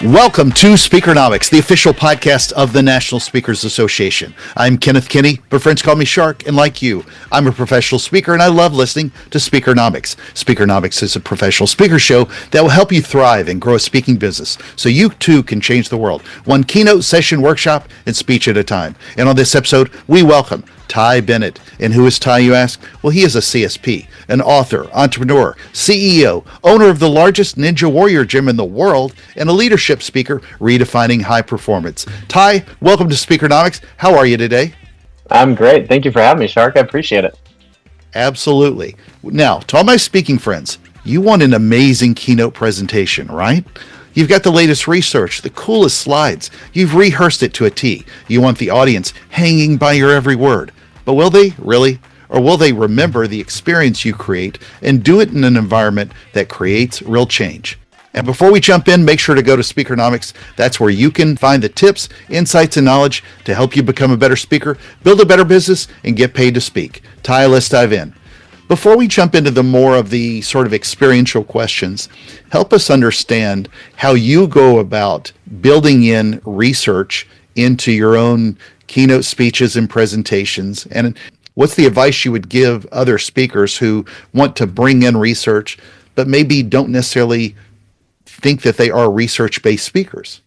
Welcome to Speakernomics, the official podcast of the National Speakers Association. I'm Kenneth Kinney, but friends call me Shark, and like you, I'm a professional speaker and I love listening to Speakernomics. Speakernomics is a professional speaker show that will help you thrive and grow a speaking business so you too can change the world, one keynote session, workshop, and speech at a time. And on this episode, we welcome Ty Bennett. And who is Ty, you ask? Well, he is a CSP, an author, entrepreneur, CEO, owner of the largest Ninja Warrior gym in the world, and a leadership speaker redefining high performance. Ty, welcome to Speakernomics. How are you today? I'm great. Thank you for having me, Shark. I appreciate it. Absolutely. Now, to all my speaking friends, you want an amazing keynote presentation, right? You've got the latest research, the coolest slides. You've rehearsed it to a T. You want the audience hanging by your every word. But will they really? Or will they remember the experience you create and do it in an environment that creates real change? And before we jump in, make sure to go to Speakernomics. That's where you can find the tips, insights, and knowledge to help you become a better speaker, build a better business, and get paid to speak. Ty, let's dive in. Before we jump into the more of the sort of experiential questions, help us understand how you go about building in research into your own keynote speeches and presentations, and what's the advice you would give other speakers who want to bring in research but maybe don't necessarily think that they are research-based speakers?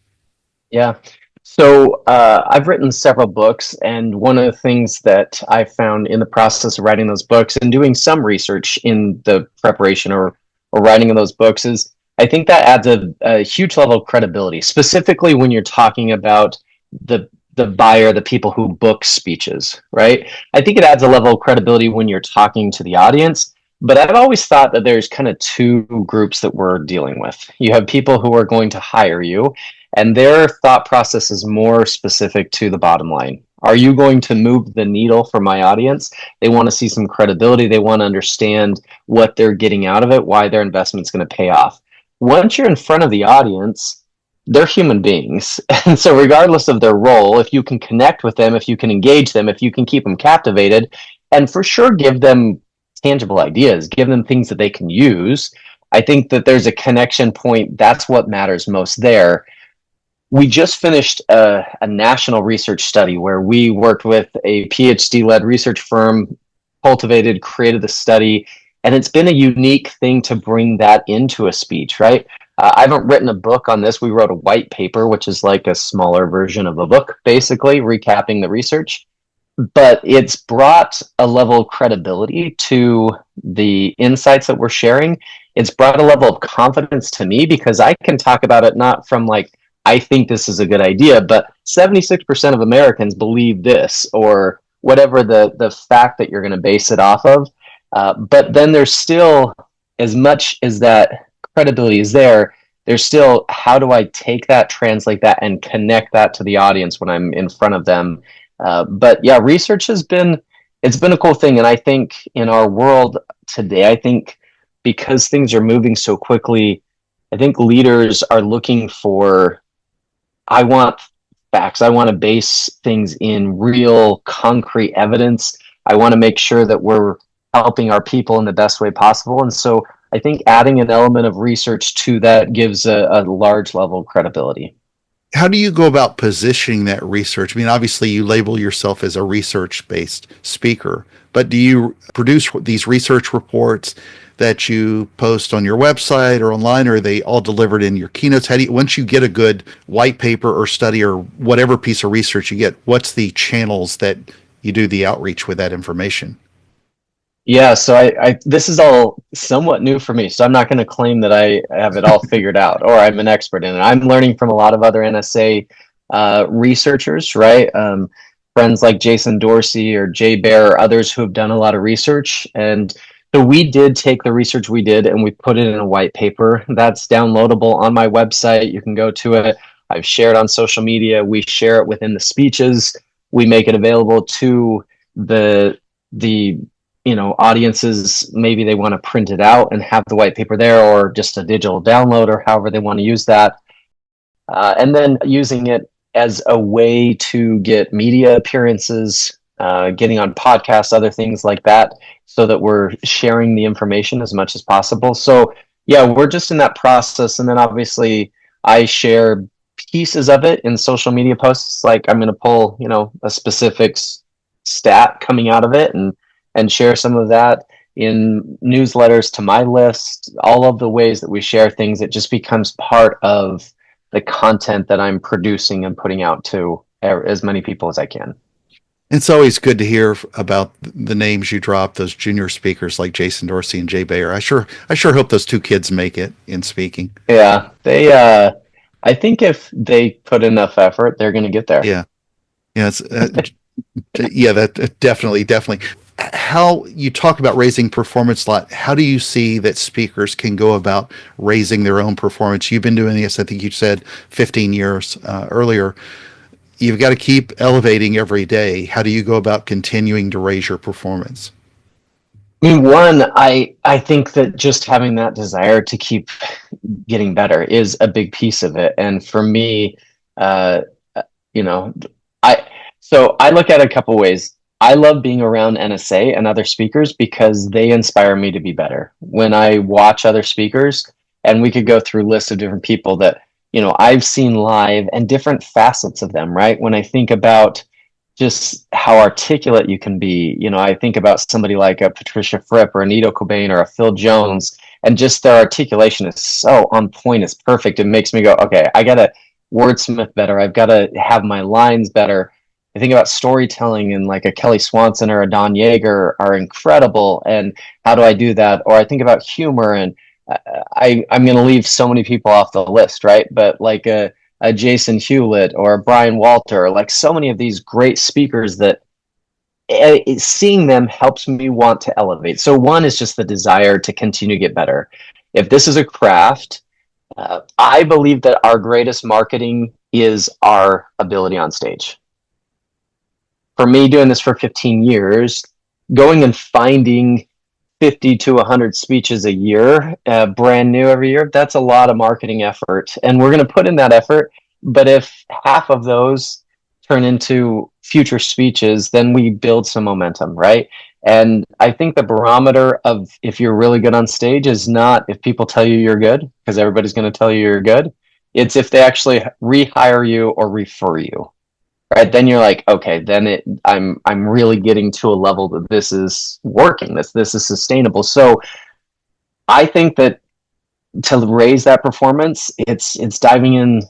Yeah. So I've written several books, and one of the things that I found in the process of writing those books and doing some research in the preparation or writing of those books is I think that adds a huge level of credibility, specifically when you're talking about the buyer, the people who book speeches, right? I think it adds a level of credibility when you're talking to the audience. But I've always thought that there's kind of two groups that we're dealing with. You have people who are going to hire you, and their thought process is more specific to the bottom line. Are you going to move the needle for my audience? They want to see some credibility. They want to understand what they're getting out of it, why their investment's going to pay off. Once you're in front of the audience, they're human beings. And so regardless of their role, if you can connect with them, if you can engage them, if you can keep them captivated, and for sure give them tangible ideas, give them things that they can use, I think that there's a connection point. That's what matters most there. We just finished a national research study where we worked with a PhD-led research firm, created the study, and it's been a unique thing to bring that into a speech, right? I haven't written a book on this. We wrote a white paper, which is like a smaller version of a book, basically recapping the research. But it's brought a level of credibility to the insights that we're sharing. It's brought a level of confidence to me because I can talk about it not from like, I think this is a good idea, but 76% of Americans believe this, or whatever the fact that you're going to base it off of. But then there's still, as much as that credibility is there, there's still, how do I take that, translate that, and connect that to the audience when I'm in front of them? But yeah, research it's been a cool thing. And I think in our world today, I think because things are moving so quickly, I think leaders are looking for, I want facts. I want to base things in real concrete evidence. I want to make sure that we're helping our people in the best way possible. And so I think adding an element of research to that gives a large level of credibility. How do you go about positioning that research? I mean, obviously you label yourself as a research-based speaker, but do you produce these research reports that you post on your website or online, or are they all delivered in your keynotes? How do you, once you get a good white paper or study or whatever piece of research you get, what's the channels that you do the outreach with that information? Yeah, so I this is all somewhat new for me, so I'm not going to claim that I have it all figured out or I'm an expert in it. I'm learning from a lot of other NSA researchers, right? Friends like Jason Dorsey or Jay Baer or others who have done a lot of research. And so we did take the research we did and we put it in a white paper that's downloadable on my website. You can go to it. I've shared on social media. We share it within the speeches. We make it available to the audiences. Maybe they want to print it out and have the white paper there, or just a digital download, or however they want to use that. And then using it as a way to get media appearances, getting on podcasts, other things like that, so that we're sharing the information as much as possible. So yeah, we're just in that process. And then obviously I share pieces of it in social media posts. Like I'm going to pull, a specific stat coming out of it and share some of that in newsletters to my list. All of the ways that we share things, it just becomes part of the content that I'm producing and putting out to as many people as I can. It's always good to hear about the names you drop, those junior speakers like Jason Dorsey and Jay Bayer. I sure hope those two kids make it in speaking. Yeah, I think if they put enough effort, they're going to get there. Yeah. Yeah, yeah, that definitely. How you talk about raising performance a lot, how do you see that speakers can go about raising their own performance? You've been doing this, I think you said 15 years earlier. You've got to keep elevating every day. How do you go about continuing to raise your performance? I mean, one, I think that just having that desire to keep getting better is a big piece of it. And for me, uh, you know, I look at it a couple ways. I love being around NSA and other speakers because they inspire me to be better. When I watch other speakers, and we could go through lists of different people that, I've seen live and different facets of them, right? When I think about just how articulate you can be, I think about somebody like a Patricia Fripp or a Nito Cobain or a Phil Jones, and just their articulation is so on point, it's perfect. It makes me go, okay, I got to wordsmith better. I've got to have my lines better. I think about storytelling, and like a Kelly Swanson or a Don Yeager are incredible. And how do I do that? Or I think about humor, and I'm going to leave so many people off the list, right? But like a Jason Hewlett or a Brian Walter, like so many of these great speakers that seeing them helps me want to elevate. So one is just the desire to continue to get better. If this is a craft, I believe that our greatest marketing is our ability on stage. For me, doing this for 15 years, going and finding 50 to 100 speeches a year, brand new every year, that's a lot of marketing effort. And we're going to put in that effort. But if half of those turn into future speeches, then we build some momentum, right? And I think the barometer of if you're really good on stage is not if people tell you you're good, because everybody's going to tell you you're good. It's if they actually rehire you or refer you. Right, then you're like, okay, then I'm really getting to a level that this is working, this is sustainable. So I think that to raise that performance, it's diving in,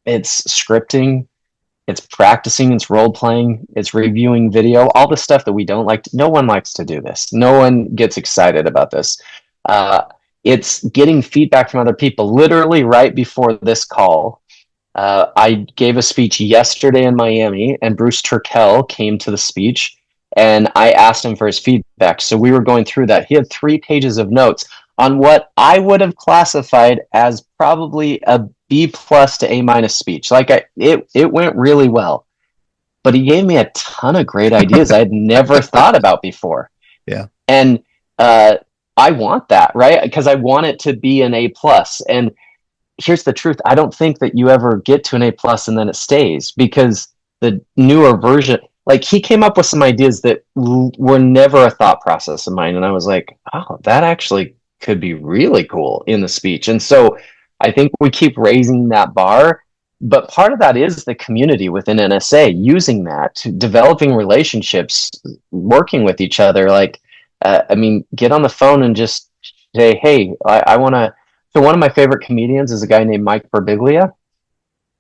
it's scripting, it's practicing, it's role playing, it's reviewing video, all the stuff that we don't like. No one likes to do this. No one gets excited about this. It's getting feedback from other people. Literally right before this call, I gave a speech yesterday in Miami, and Bruce Turkel came to the speech, and I asked him for his feedback. So we were going through that. He had 3 pages of notes on what I would have classified as probably a B plus to A minus speech. It went really well, but he gave me a ton of great ideas I had never thought about before. Yeah. And I want that, right? Because I want it to be an A plus. And here's the truth. I don't think that you ever get to an A plus and then it stays, because the newer version, like he came up with some ideas that were never a thought process of mine. And I was like, oh, that actually could be really cool in the speech. And so I think we keep raising that bar, but part of that is the community within NSA, using that to developing relationships, working with each other. Like, get on the phone and just say, hey, I want to. So one of my favorite comedians is a guy named Mike Birbiglia.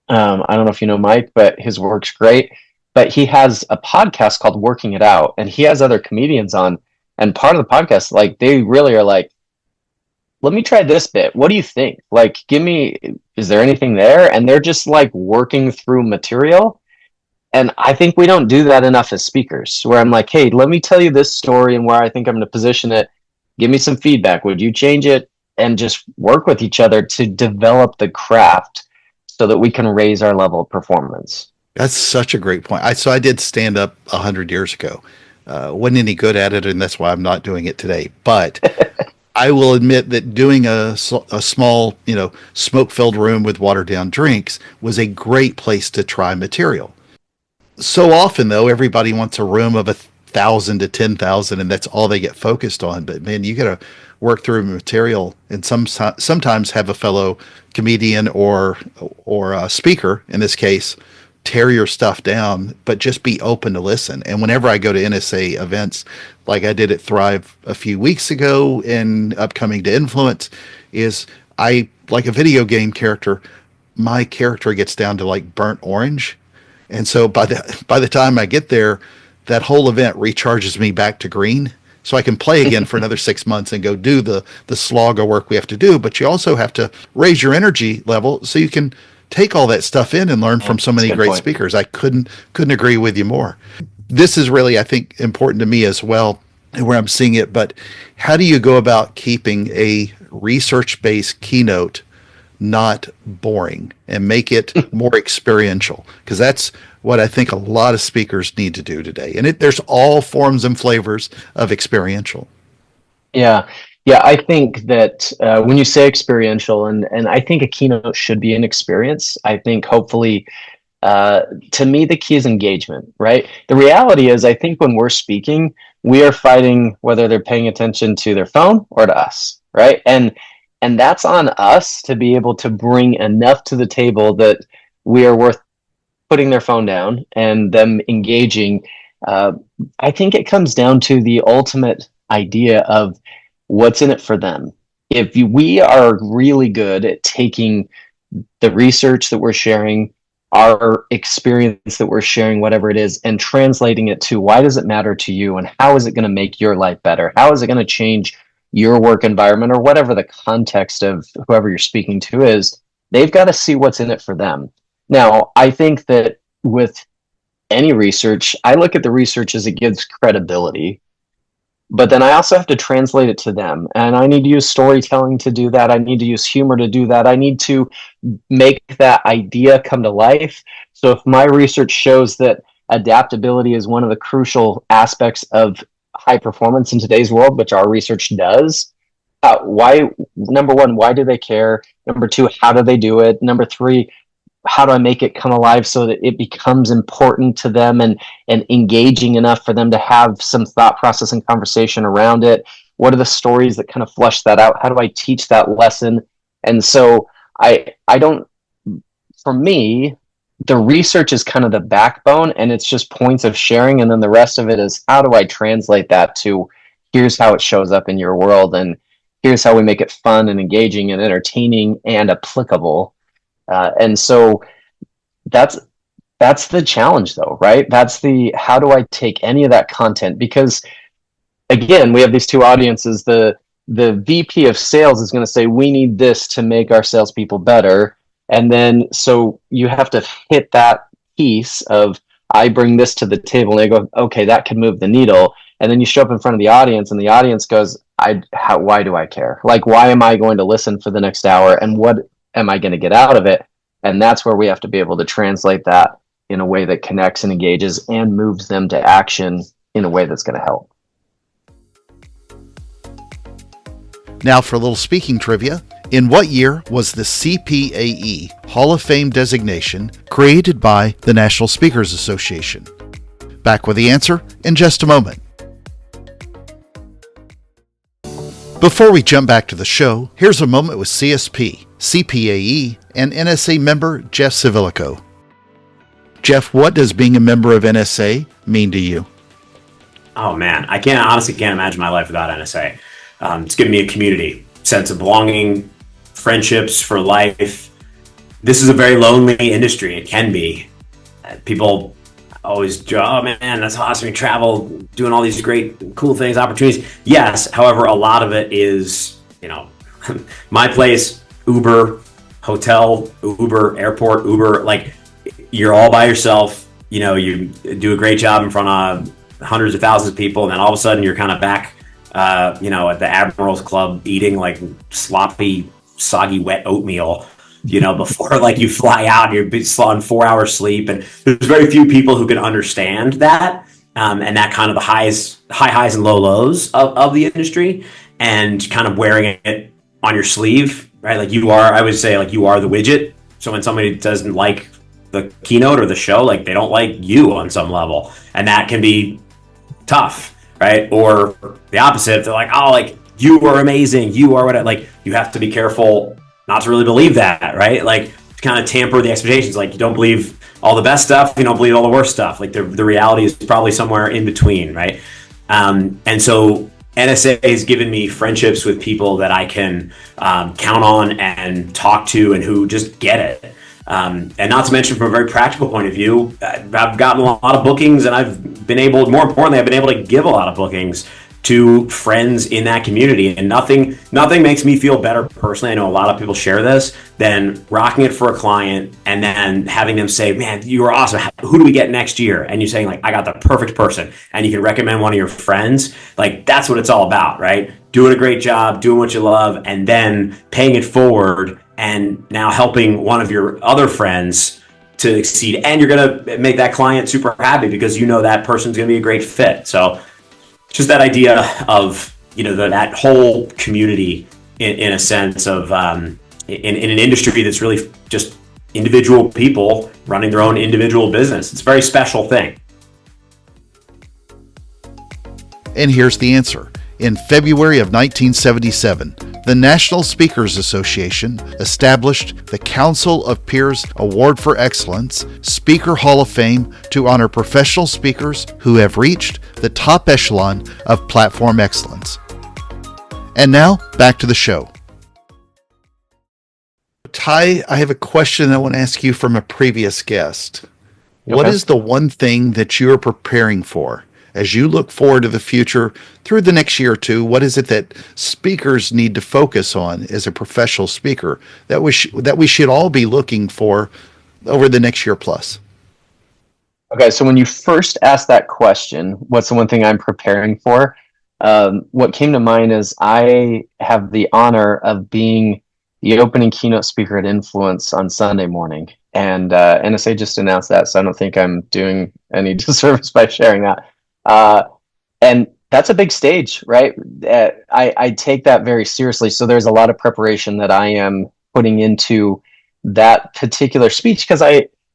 I don't know if you know Mike, but his work's great. But he has a podcast called Working It Out, and he has other comedians on. And part of the podcast, like they really are like, let me try this bit. What do you think? Like, is there anything there? And they're just like working through material. And I think we don't do that enough as speakers, where I'm like, hey, let me tell you this story and where I think I'm going to position it. Give me some feedback. Would you change it? And just work with each other to develop the craft so that we can raise our level of performance. That's such a great point. I did stand up 100 years ago. Wasn't any good at it, and that's why I'm not doing it today. But I will admit that doing a small, smoke-filled room with watered-down drinks was a great place to try material. So often, though, everybody wants a room of 1,000 to 10,000, and that's all they get focused on. But man, you got to work through material, and sometimes have a fellow comedian or a speaker in this case tear your stuff down, but just be open to listen. And whenever I go to NSA events, like I did at Thrive a few weeks ago and upcoming to Influence, is I, like a video game character, my character gets down to like burnt orange. And so by the time I get there, that whole event recharges me back to green. So I can play again for another 6 months and go do the slog of work we have to do. But you also have to raise your energy level so you can take all that stuff in and learn from so many great speakers. I couldn't agree with you more. This is really, I think, important to me as well, where I'm seeing it. But how do you go about keeping a research-based keynote not boring and make it more experiential? Because that's what I think a lot of speakers need to do today. And there's all forms and flavors of experiential. Yeah. Yeah, I think that when you say experiential, and I think a keynote should be an experience, I think hopefully, to me, the key is engagement, right? The reality is, I think when we're speaking, we are fighting whether they're paying attention to their phone or to us, right? And that's on us to be able to bring enough to the table that we are worth putting their phone down and them engaging. I think it comes down to the ultimate idea of what's in it for them. If we are really good at taking the research that we're sharing, our experience that we're sharing, whatever it is, and translating it to why does it matter to you and how is it going to make your life better? How is it going to change your work environment, or whatever the context of whoever you're speaking to is, they've got to see what's in it for them. Now, I think that with any research, I look at the research as it gives credibility, but then I also have to translate it to them. And I need to use storytelling to do that. I need to use humor to do that. I need to make that idea come to life. So if my research shows that adaptability is one of the crucial aspects of high performance in today's world, which our research does, why, number one, why do they care? Number two, how do they do it? Number three, how do I make it come alive so that it becomes important to them and engaging enough for them to have some thought process and conversation around it? What are the stories that kind of flush that out? How do I teach that lesson? And so I don't, for me, the research is kind of the backbone, and it's just points of sharing. And then the rest of it is, how do I translate that to here's how it shows up in your world, and here's how we make it fun and engaging and entertaining and applicable. And so that's the challenge, though, right? That's the, how do I take any of that content? Because again, we have these two audiences. The VP of sales is going to say, we need this to make our salespeople better. And then, so you have to hit that piece of, I bring this to the table, and they go, okay, that can move the needle. And then you show up in front of the audience, and the audience goes, why do I care? Like, why am I going to listen for the next hour? And what am I going to get out of it? And that's where we have to be able to translate that in a way that connects and engages and moves them to action in a way that's going to help. Now for a little speaking trivia. In what year was the CPAE Hall of Fame designation created by the National Speakers Association? Back with the answer in just a moment. Before we jump back to the show, here's a moment with CSP, CPAE, and NSA member Jeff Civilico. Jeff, what does being a member of NSA mean to you? Oh man, I honestly can't imagine my life without NSA. It's given me a community, sense of belonging, friendships for life. This is a very lonely industry. It can be. People always go, oh man, that's awesome. You travel, doing all these great, cool things, opportunities. Yes, however, a lot of it is, my place, Uber, hotel, Uber, airport, Uber, like you're all by yourself. You do a great job in front of hundreds of thousands of people, and then all of a sudden you're kind of back, at the Admiral's Club eating like sloppy, soggy, wet oatmeal, before like you fly out, you're on 4 hours sleep. And there's very few people who can understand that. And that kind of the high highs and low lows of the industry, and kind of wearing it on your sleeve, right? Like I would say like you are the widget. So when somebody doesn't like the keynote or the show, like they don't like you on some level. And that can be tough, right? Or the opposite, if they're like, oh, like you are amazing, you are whatever, like you have to be careful not to really believe that, right? Like to kind of tamper the expectations. Like you don't believe all the best stuff, you don't believe all the worst stuff. Like the reality is probably somewhere in between, right? And so NSA has given me friendships with people that I can count on and talk to and who just get it. And not to mention from a very practical point of view, I've gotten a lot of bookings and I've been able, more importantly, I've been able to give a lot of bookings to friends in that community. And nothing makes me feel better personally, I know a lot of people share this, than rocking it for a client and then having them say, man, you are awesome. Who do we get next year? And you're saying like, I got the perfect person, and you can recommend one of your friends. Like that's what it's all about, right? Doing a great job, doing what you love, and then paying it forward and now helping one of your other friends to exceed. And you're going to make that client super happy because you know that person's going to be a great fit. So just that idea of, that whole community in a sense of in an industry that's really just individual people running their own individual business. It's a very special thing. And here's the answer. In February of 1977, the National Speakers Association established the Council of Peers Award for Excellence Speaker Hall of Fame to honor professional speakers who have reached the top echelon of platform excellence. And now, back to the show. Ty, I have a question I want to ask you from a previous guest. Okay. What is the one thing that you're preparing for? As you look forward to the future through the next year or two, what is it that speakers need to focus on as a professional speaker that we should all be looking for over the next year plus? Okay, so when you first asked that question, what's the one thing I'm preparing for? What came to mind is I have the honor of being the opening keynote speaker at Influence on Sunday morning. And NSA just announced that, so I don't think I'm doing any disservice by sharing that. And that's a big stage, right? I take that very seriously. So there's a lot of preparation that I am putting into that particular speech because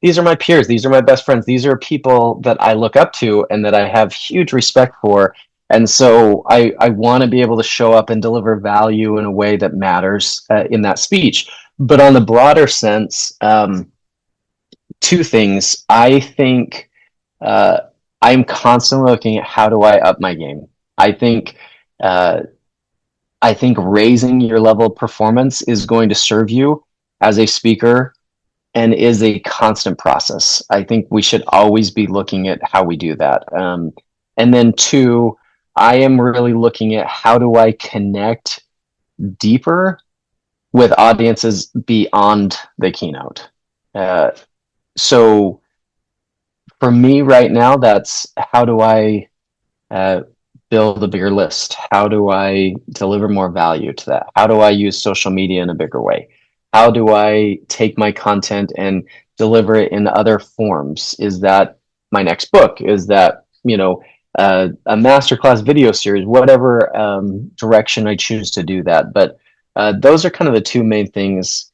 these are my peers, these are my best friends, these are people that I look up to and that I have huge respect for. And so I want to be able to show up and deliver value in a way that matters in that speech. But on the broader sense, two things. I think I'm constantly looking at how do I up my game. I think raising your level of performance is going to serve you as a speaker and is a constant process. I think we should always be looking at how we do that. And then two, I am really looking at how do I connect deeper with audiences beyond the keynote. So for me right now, that's how do I build a bigger list? How do I deliver more value to that? How do I use social media in a bigger way? How do I take my content and deliver it in other forms? Is that my next book? Is that, a masterclass video series, whatever direction I choose to do that. But those are kind of the two main things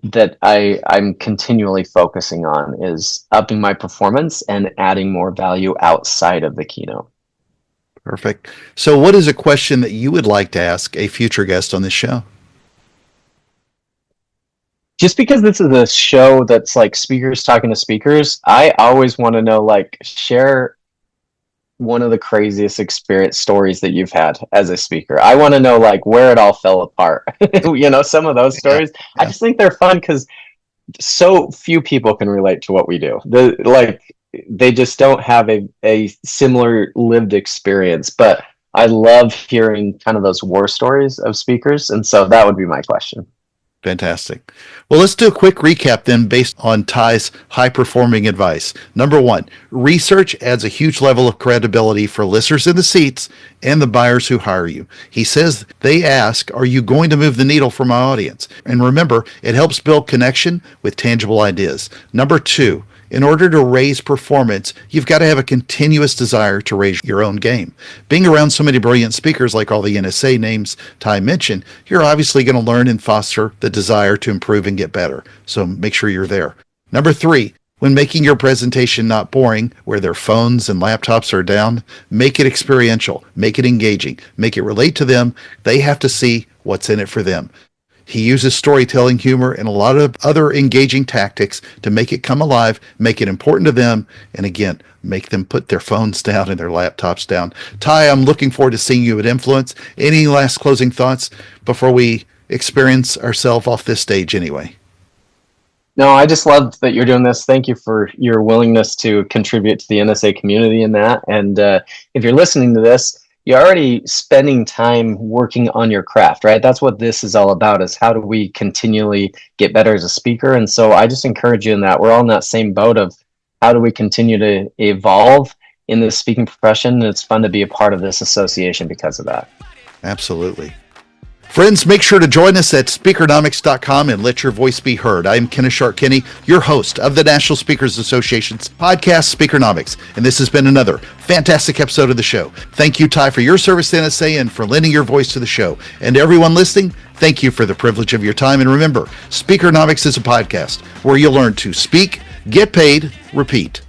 that I'm continually focusing on, is upping my performance and adding more value outside of the keynote. Perfect. So what is a question that you would like to ask a future guest on this show? Just because this is a show that's like speakers talking to speakers, I always want to know, share one of the craziest experience stories that you've had as a speaker. I want to know where it all fell apart. Some of those stories. Yeah. I just think they're fun because so few people can relate to what we do. They just don't have a similar lived experience. But I love hearing kind of those war stories of speakers. And so that would be my question. Fantastic. Well, let's do a quick recap then based on Ty's high-performing advice. Number one, research adds a huge level of credibility for listeners in the seats and the buyers who hire you. He says they ask, are you going to move the needle for my audience? And remember, it helps build connection with tangible ideas. Number two, in order to raise performance, you've got to have a continuous desire to raise your own game. Being around so many brilliant speakers like all the NSA names Ty mentioned, you're obviously going to learn and foster the desire to improve and get better. So make sure you're there. Number three, When making your presentation not boring, where their phones and laptops are down, make it experiential, make it engaging, make it relate to them. They have to see what's in it for them. He uses storytelling, humor, and a lot of other engaging tactics to make it come alive, make it important to them, and again, make them put their phones down and their laptops down. Ty, I'm looking forward to seeing you at Influence. Any last closing thoughts before we experience ourselves off this stage anyway? No, I just love that you're doing this. Thank you for your willingness to contribute to the NSA community in that. And if you're listening to this, you're already spending time working on your craft, right? That's what this is all about, is how do we continually get better as a speaker? And so I just encourage you in that. We're all in that same boat of how do we continue to evolve in the speaking profession? And it's fun to be a part of this association because of that. Absolutely. Friends, make sure to join us at Speakernomics.com and let your voice be heard. I am Kenneth Kinney, your host of the National Speakers Association's podcast, Speakernomics, and this has been another fantastic episode of the show. Thank you, Ty, for your service to NSA and for lending your voice to the show. And to everyone listening, thank you for the privilege of your time. And remember, Speakernomics is a podcast where you'll learn to speak, get paid, repeat,